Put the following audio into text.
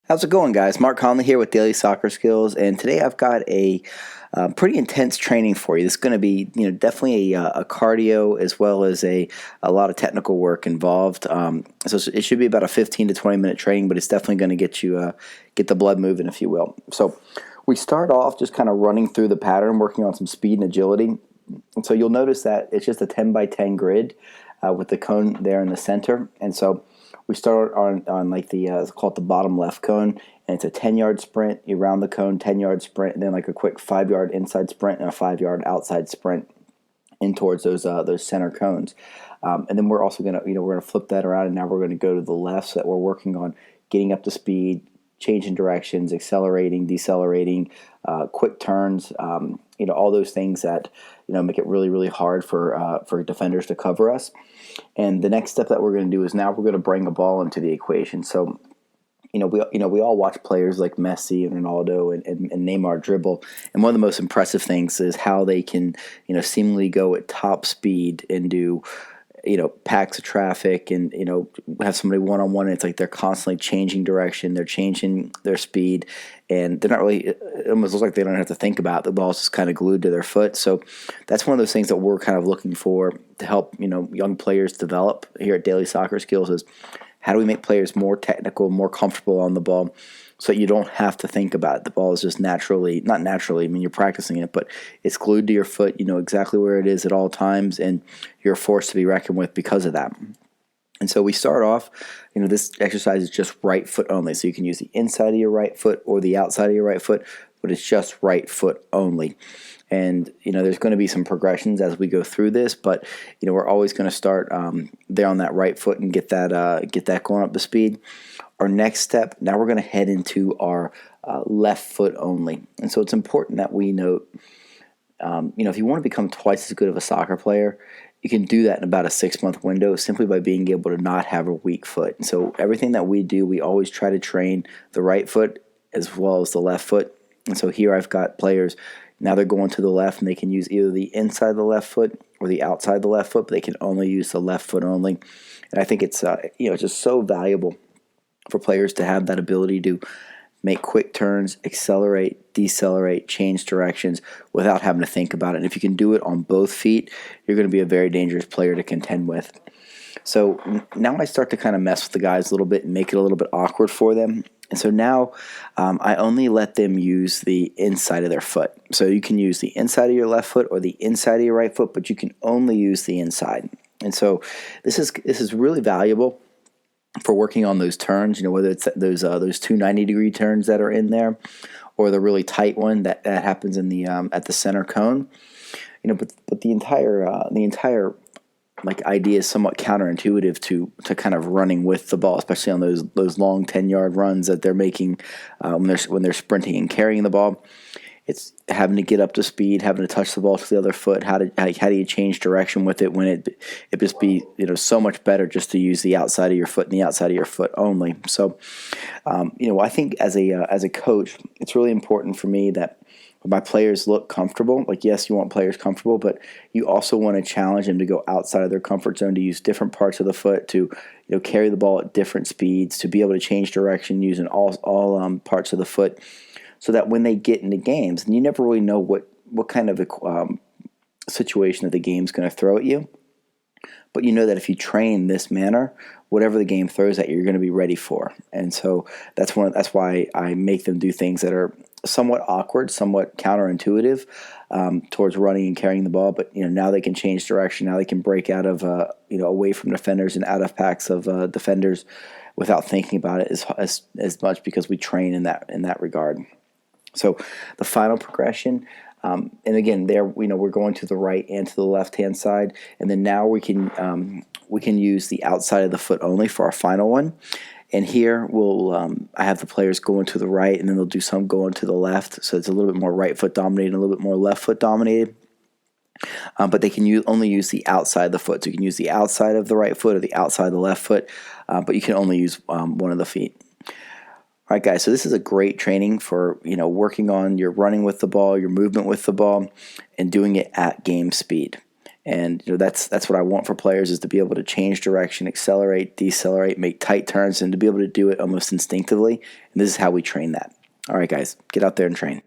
How's it going, guys? Mark Conley here with Daily Soccer Skills, and today I've got a pretty intense training for you. This is going to be, definitely a cardio as well as a lot of technical work involved. So it should be about a 15 to 20 minute training, but it's definitely going to get you get the blood moving, if you will. So we start off just kind of running through the pattern, working on some speed and agility. And so you'll notice that it's just a 10 by 10 grid with the cone there in the center, and so we start on like it's called the bottom left cone, and it's a 10-yard sprint. You round the cone, 10-yard sprint, and then like a quick 5-yard inside sprint and a 5-yard outside sprint in towards those center cones. And then we're also gonna we're gonna flip that around, and now we're gonna go to the left, so that we're working on getting up to speed, changing directions, accelerating, decelerating, quick turns. All those things that make it really, really hard for defenders to cover us. And the next step that we're going to do is now we're going to bring a ball into the equation. So, we all watch players like Messi and Ronaldo and Neymar dribble, and one of the most impressive things is how they can seemingly go at top speed and do packs of traffic and have somebody one-on-one, and it's like they're constantly changing direction, they're changing their speed, and they're not really, it almost looks like they don't have to think about it. The ball's just kind of glued to their foot. So that's one of those things that we're kind of looking for to help young players develop here at Daily Soccer Skills, is how do we make players more technical, more comfortable on the ball, so you don't have to think about it. The ball is just not naturally, you're practicing it, but it's glued to your foot. You know exactly where it is at all times, and you're a force to be reckoned with because of that. And so we start off, this exercise is just right foot only. So you can use the inside of your right foot or the outside of your right foot, but it's just right foot only. And, there's going to be some progressions as we go through this, but, we're always going to start there on that right foot and get that going up to speed. Our next step, now we're going to head into our left foot only. And so it's important that we note, if you want to become twice as good of a soccer player, you can do that in about a 6-month window simply by being able to not have a weak foot. And so everything that we do, we always try to train the right foot as well as the left foot. And so here I've got players, now they're going to the left, and they can use either the inside of the left foot or the outside of the left foot, but they can only use the left foot only. And I think it's just so valuable for players to have that ability to make quick turns, accelerate, decelerate, change directions without having to think about it. And if you can do it on both feet, you're going to be a very dangerous player to contend with. So now I start to kind of mess with the guys a little bit and make it a little bit awkward for them. And so now I only let them use the inside of their foot. So you can use the inside of your left foot or the inside of your right foot, but you can only use the inside. And so this is really valuable for working on those turns, whether it's those 290-degree turns that are in there, or the really tight one that happens in the at the center cone. But the entire like idea is somewhat counterintuitive to kind of running with the ball, especially on those long 10-yard runs that they're making when they're sprinting and carrying the ball. It's having to get up to speed, having to touch the ball to the other foot. How do you change direction with it when it just be so much better just to use the outside of your foot and the outside of your foot only. So I think as a coach, it's really important for me that my players look comfortable. Like, yes, you want players comfortable, but you also want to challenge them to go outside of their comfort zone, to use different parts of the foot, to carry the ball at different speeds, to be able to change direction using all parts of the foot, so that when they get into games, and you never really know what kind of situation that the game's going to throw at you, but you know that if you train this manner, whatever the game throws at you, you're going to be ready for. And so that's why I make them do things that are somewhat awkward, somewhat counterintuitive towards running and carrying the ball. But now they can change direction. Now they can break out of away from defenders and out of packs of defenders without thinking about it as much, because we train in that regard. So the final progression. And again, there we're going to the right and to the left-hand side, and then now we can use the outside of the foot only for our final one. And here I have the players going to the right, and then they'll do some going to the left. So it's a little bit more right foot dominated, and a little bit more left foot dominated. But they can only use the outside of the foot. So you can use the outside of the right foot or the outside of the left foot, but you can only use one of the feet. All right, guys, so this is a great training for working on your running with the ball, your movement with the ball, and doing it at game speed. And that's what I want for players, is to be able to change direction, accelerate, decelerate, make tight turns, and to be able to do it almost instinctively. And this is how we train that. All right, guys, get out there and train.